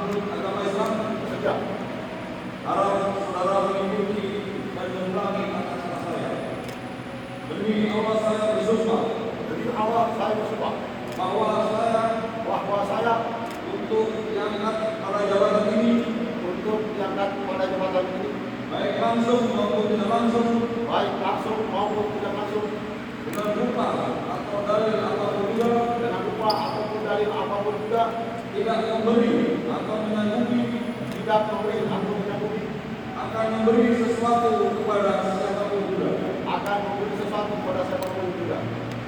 menurut agama Islam? Bersedia. Harap saudara mengikuti dan mengulangi kata-kata saya. Demi Allah saya bersumpah. Demi Allah saya bersumpah Bahwa saya untuk diangkat pada jabatan ini, baik langsung maupun tidak langsung, dengan rupa atau dalil apapun juga, tidak memberi atau menyanggupi, akan memberi sesuatu kepada siapapun juga,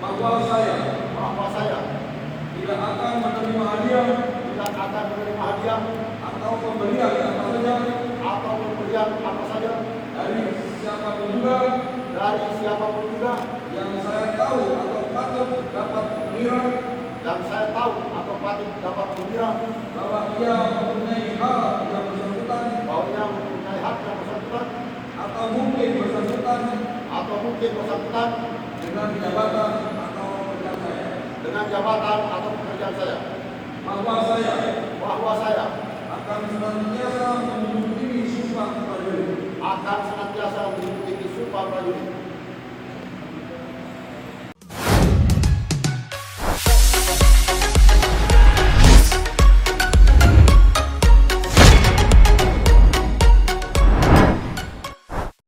bahwa saya tidak akan menerima hadiah atau pemberian apa saja dari siapapun juga yang saya tahu atau patut dapat mengira bahwa ia mempunyai hak yang bersangkutan atau mungkin bersangkutan dengan jabatan atau pekerjaan saya, bahwa saya akan senantiasa menjunjung tinggi sumpah prajurit